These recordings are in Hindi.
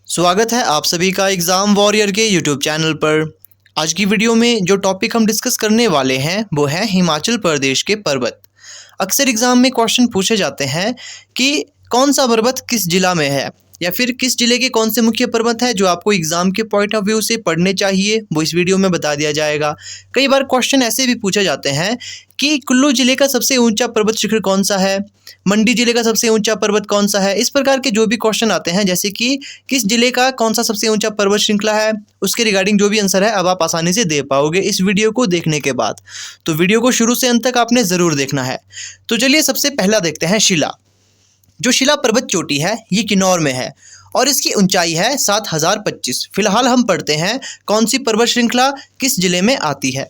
स्वागत है आप सभी का एग्ज़ाम वॉरियर के यूट्यूब चैनल पर। आज की वीडियो में जो टॉपिक हम डिस्कस करने वाले हैं वो है हिमाचल प्रदेश के पर्वत। अक्सर एग्ज़ाम में क्वेश्चन पूछे जाते हैं कि कौन सा पर्वत किस जिला में है या फिर किस जिले के कौन से मुख्य पर्वत है जो आपको एग्ज़ाम के पॉइंट ऑफ व्यू से पढ़ने चाहिए, वो इस वीडियो में बता दिया जाएगा। कई बार क्वेश्चन ऐसे भी पूछे जाते हैं कि कुल्लू जिले का सबसे ऊंचा पर्वत शिखर कौन सा है, मंडी जिले का सबसे ऊंचा पर्वत कौन सा है। इस प्रकार के जो भी क्वेश्चन आते हैं, जैसे कि किस जिले का कौन सा सबसे ऊंचा पर्वत श्रृंखला है, उसके रिगार्डिंग जो भी आंसर है अब आप आसानी से दे पाओगे इस वीडियो को देखने के बाद। तो वीडियो को शुरू से अंत तक आपने ज़रूर देखना है। तो चलिए सबसे पहला देखते हैं शिला। जो शिला पर्वत चोटी है ये किन्नौर में है और इसकी ऊंचाई है 7025। फिलहाल हम पढ़ते हैं कौन सी पर्वत श्रृंखला किस जिले में आती है।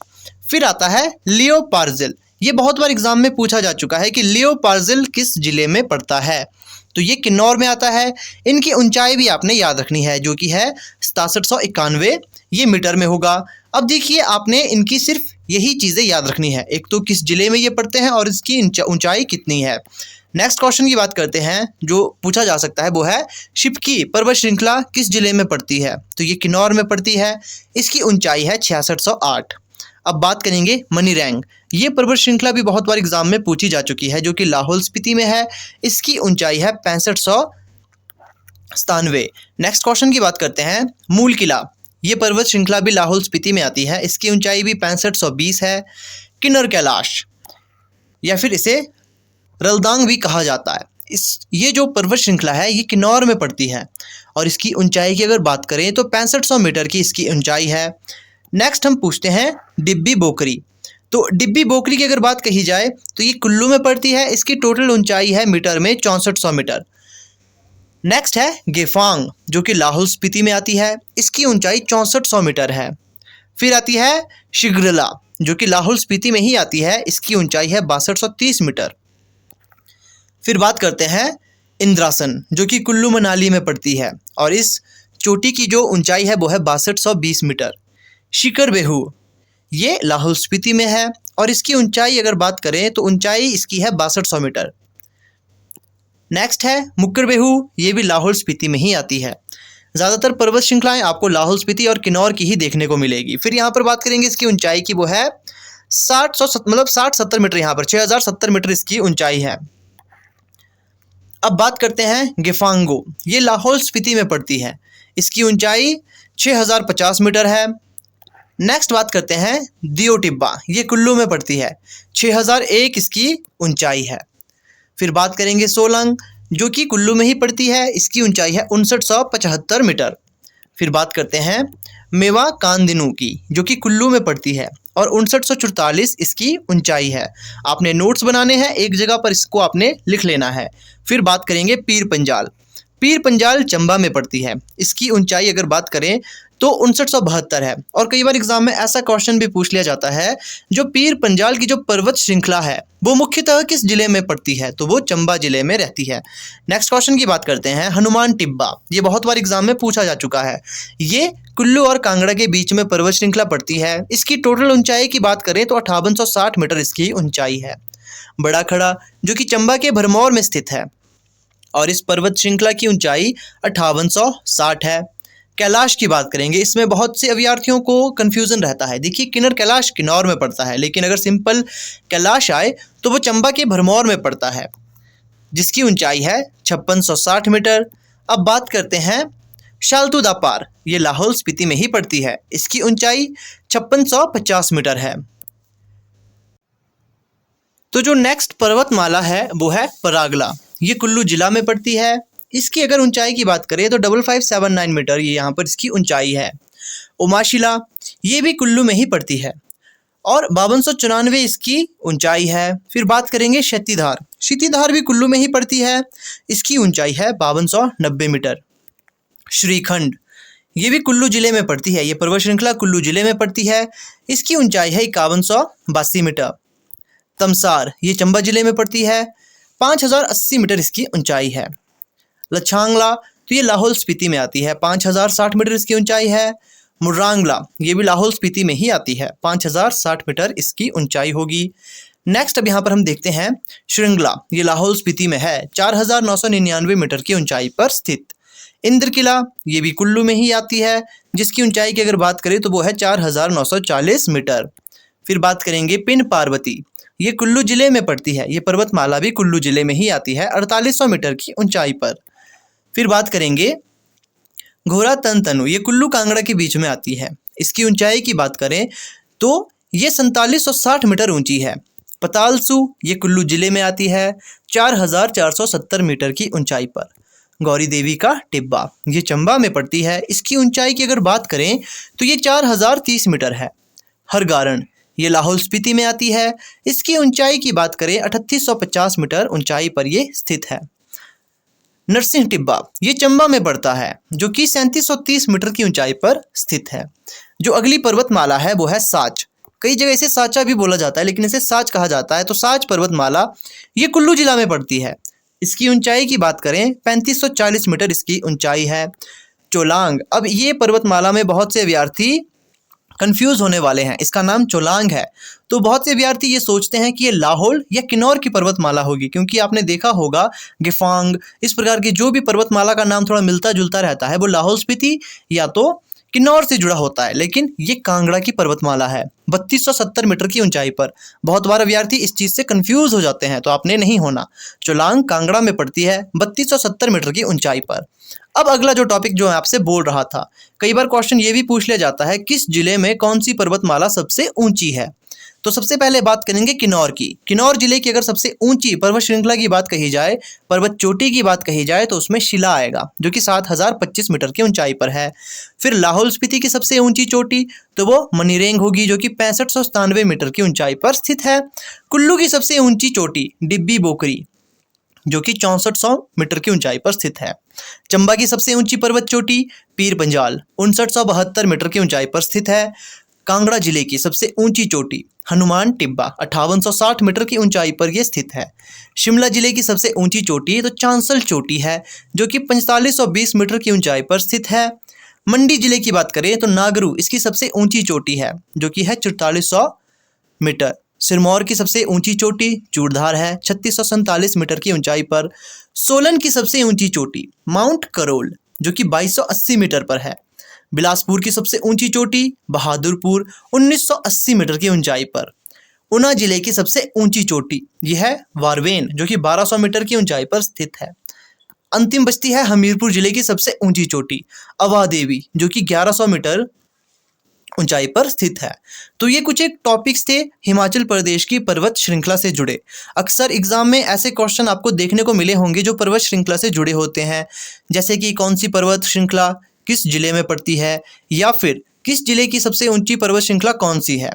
फिर आता है लियोपार्जिल। ये बहुत बार एग्जाम में पूछा जा चुका है कि लियोपार्जिल किस जिले में पड़ता है, तो ये किन्नौर में आता है। इनकी ऊंचाई भी आपने याद रखनी है जो कि है 6791, ये मीटर में होगा। अब देखिए आपने इनकी सिर्फ यही चीज़ें याद रखनी है, एक तो किस जिले में ये पड़ते हैं और इसकी ऊंचाई कितनी है। नेक्स्ट क्वेश्चन की बात करते हैं जो पूछा जा सकता है वो है शिप्की पर्वत श्रृंखला किस जिले में पड़ती है, तो ये किन्नौर में पड़ती है। इसकी ऊंचाई है 6608। अब बात करेंगे मनीरैंग। ये पर्वत श्रृंखला भी बहुत बार एग्जाम में पूछी जा चुकी है जो कि लाहौल स्पीति में है। इसकी ऊंचाई है 6597। नेक्स्ट क्वेश्चन की बात करते हैं मूल किला। ये पर्वत श्रृंखला भी लाहौल स्पीति में आती है। इसकी ऊंचाई भी 6520 है। किन्नर कैलाश या फिर इसे रलदांग भी कहा जाता है। ये जो पर्वत श्रृंखला है ये किन्नौर में पड़ती है और इसकी ऊंचाई की अगर बात करें तो 6500 मीटर की इसकी ऊंचाई है। नेक्स्ट हम पूछते हैं डिब्बी बोकरी। तो डिब्बी बोकरी की अगर बात कही जाए तो ये कुल्लू में पड़ती है। इसकी टोटल ऊंचाई है मीटर में 6400 मीटर। नेक्स्ट है गेफांग जो कि लाहौल स्पीति में आती है। इसकी ऊंचाई 6400 मीटर है। फिर आती है शिग्रला जो कि लाहौल स्पीति में ही आती है। इसकी ऊंचाई है 6230 मीटर। फिर बात करते हैं इंद्रासन जो कि कुल्लू मनाली में पड़ती है और इस चोटी की जो ऊंचाई है वो है 6220 मीटर। शिखर बेहू ये लाहौल स्पीति में है और इसकी ऊंचाई अगर बात करें तो ऊंचाई इसकी है 6200 मीटर। नेक्स्ट है मुक्कर बेहू, ये भी लाहौल स्पीति में ही आती है। ज़्यादातर पर्वत श्रृंखलाएं आपको लाहौल स्पीति और किन्नौर की ही देखने को मिलेगी। फिर यहाँ पर बात करेंगे इसकी ऊंचाई की, वो है 60-70 मीटर। यहाँ पर 6070 मीटर इसकी ऊंचाई है। अब बात करते हैं गेफांगो। ये लाहौल स्पीति में पड़ती है। इसकी ऊंचाई 6050 मीटर है। नेक्स्ट बात करते हैं दियो टिब्बा। ये कुल्लू में पड़ती है। 6001 इसकी ऊंचाई है। फिर बात करेंगे सोलंग जो कि कुल्लू में ही पड़ती है। इसकी ऊंचाई है 5975 मीटर। फिर बात करते हैं मेवा कांदिनू की जो कि कुल्लू में पड़ती है और 5944 इसकी ऊंचाई है। आपने नोट्स बनाने हैं, एक जगह पर इसको आपने लिख लेना है। फिर बात करेंगे पीर पंजाल। पीर पंजाल चंबा में पड़ती है। इसकी ऊंचाई अगर बात करें तो 5972 है। और कई बार एग्जाम में ऐसा क्वेश्चन भी पूछ लिया जाता है जो पीर पंजाल की जो पर्वत श्रृंखला है वो मुख्यतः किस जिले में पड़ती है, तो वो चंबा जिले में रहती है। नेक्स्ट क्वेश्चन की बात करते हैं हनुमान टिब्बा। ये बहुत बार एग्जाम में पूछा जा चुका है। ये कुल्लू और कांगड़ा के बीच में पर्वत श्रृंखला पड़ती है। इसकी टोटल ऊंचाई की बात करें तो 5860 मीटर इसकी ऊंचाई है। बड़ा खड़ा जो कि चंबा के भरमौर में स्थित है और इस पर्वत श्रृंखला की ऊंचाई 5860 है। कैलाश की बात करेंगे, इसमें बहुत से अभ्यर्थियों को कन्फ्यूज़न रहता है। देखिए किन्नर कैलाश किन्नौर में पड़ता है, लेकिन अगर सिंपल कैलाश आए तो वो चंबा के भरमौर में पड़ता है जिसकी ऊंचाई है 5660 मीटर। अब बात करते हैं शालतू दा पार। ये लाहौल स्पीति में ही पड़ती है। इसकी ऊंचाई 5650 मीटर है। तो जो नेक्स्ट पर्वतमाला है वो है परागला। ये कुल्लू जिला में पड़ती है। इसकी अगर ऊंचाई की बात करें तो 5579 मीटर ये यहाँ पर इसकी ऊंचाई है। उमाशिला ये भी कुल्लू में ही पड़ती है और 5294 इसकी ऊंचाई है। फिर बात करेंगे क्षतिधार। क्षतिधार भी कुल्लू में ही पड़ती है। इसकी ऊंचाई है 5290 मीटर। श्रीखंड ये भी कुल्लू जिले में पड़ती है। ये पर्वत श्रृंखला कुल्लू जिले में पड़ती है। इसकी ऊंचाई है 5182 मीटर। तमसार ये चंबा जिले में पड़ती है। 5080 मीटर इसकी ऊंचाई है। लछांगला तो ये लाहौल स्पीति में आती है। 5060 मीटर इसकी ऊंचाई है। मुर्रांगला ये भी लाहौल स्पीति में ही आती है। 5060 मीटर इसकी ऊंचाई होगी। नेक्स्ट अब यहाँ पर हम देखते हैं श्रृंगला। ये लाहौल स्पीति में है। 4999 मीटर की ऊंचाई पर स्थित। इंद्र किला ये भी कुल्लू में ही आती है, जिसकी ऊंचाई की अगर बात करें तो वो है 4940 मीटर। फिर बात करेंगे पिन पार्वती, ये कुल्लू जिले में पड़ती है। ये पर्वतमाला भी कुल्लू जिले में ही आती है 4800 मीटर की ऊंचाई पर। फिर बात करेंगे घोरा तंतनु, ये कुल्लू कांगड़ा के बीच में आती है। इसकी ऊंचाई की बात करें तो ये 4760 मीटर ऊंची है। पतालसू ये कुल्लू जिले में आती है 4470 मीटर की ऊंचाई पर। गौरी देवी का टिब्बा ये चंबा में पड़ती है। इसकी ऊंचाई की अगर बात करें तो ये 4030 मीटर है। हरगारण ये लाहौल स्पीति में आती है। इसकी ऊंचाई की बात करें 3850 मीटर ऊंचाई पर ये स्थित है। नरसिंह टिब्बा ये चंबा में पड़ता है, जो कि 3730 मीटर की ऊंचाई पर स्थित है। जो अगली पर्वतमाला है वो है साच, कई जगह इसे साचा भी बोला जाता है लेकिन इसे साच कहा जाता है। तो साच पर्वतमाला ये कुल्लू जिला में पड़ती है। इसकी ऊंचाई की बात करें 3540 मीटर इसकी ऊंचाई है। चोलांग, अब ये पर्वतमाला में बहुत से विद्यार्थी कंफ्यूज होने वाले हैं। इसका नाम चोलांग है, तो बहुत से विद्यार्थी ये सोचते हैं कि ये लाहौल या किन्नौर की पर्वतमाला होगी, क्योंकि आपने देखा होगा गिफांग इस प्रकार की जो भी पर्वतमाला का नाम थोड़ा मिलता जुलता रहता है वो लाहौल स्पीति या तो किन्नौर से जुड़ा होता है। लेकिन ये कांगड़ा की पर्वतमाला है 3270 मीटर की ऊंचाई पर। बहुत बार विद्यार्थी इस चीज़ से कंफ्यूज हो जाते हैं, तो आपने नहीं होना। चोलांग कांगड़ा में पड़ती है 3270 मीटर की ऊंचाई पर। अब अगला जो टॉपिक जो मैं आपसे बोल रहा था, कई बार क्वेश्चन ये भी पूछ लिया जाता है किस जिले में कौन सी पर्वतमाला सबसे ऊंची है। तो सबसे पहले बात करेंगे किन्नौर की। किन्नौर जिले की अगर सबसे ऊंची पर्वत श्रृंखला की बात कही जाए, पर्वत चोटी की बात कही जाए, तो उसमें शिला आएगा, जो कि 7025 मीटर की ऊंचाई पर है। फिर लाहौल स्पीति की सबसे ऊंची चोटी तो वो मनीरेंग होगी, जो कि 6597 मीटर की ऊंचाई पर स्थित है। कुल्लू की सबसे ऊंची चोटी डिब्बी बोकरी, जो कि 6400 मीटर की ऊंचाई पर स्थित है। चंबा की सबसे ऊंची पर्वत चोटी पीर पंजाल 5972 मीटर की ऊंचाई पर स्थित है। कांगड़ा जिले की सबसे ऊंची चोटी हनुमान टिब्बा 5860 मीटर की ऊंचाई पर यह स्थित है। शिमला जिले की सबसे ऊंची चोटी तो चांसल चोटी है, जो कि 4520 मीटर की ऊंचाई पर स्थित है। मंडी जिले की बात करें तो नागरू इसकी सबसे ऊंची चोटी है, जो कि है 4400 मीटर। सिरमौर की सबसे ऊंची चोटी चूड़धार है 3647 मीटर की ऊंचाई पर। सोलन की सबसे ऊंची चोटी माउंट करोल, जो कि 2280 मीटर पर है। बिलासपुर की सबसे ऊंची चोटी बहादुरपुर 1980 मीटर की ऊंचाई पर। ऊना जिले की सबसे ऊंची चोटी यह है वारवेन, जो कि 1200 मीटर की ऊंचाई पर स्थित है। अंतिम बचती है हमीरपुर जिले की सबसे ऊंची चोटी अवा देवी, जो कि 1100 मीटर ऊंचाई पर स्थित है। तो ये कुछ एक टॉपिक्स थे हिमाचल प्रदेश की पर्वत श्रृंखला से जुड़े। अक्सर एग्जाम में ऐसे क्वेश्चन आपको देखने को मिले होंगे जो पर्वत श्रृंखला से जुड़े होते हैं, जैसे कि कौन सी पर्वत श्रृंखला किस जिले में पड़ती है, या फिर किस जिले की सबसे ऊंची पर्वत श्रृंखला कौन सी है।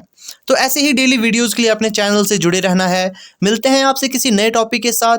तो ऐसे ही डेली वीडियोस के लिए अपने चैनल से जुड़े रहना है। मिलते हैं आपसे किसी नए टॉपिक के साथ।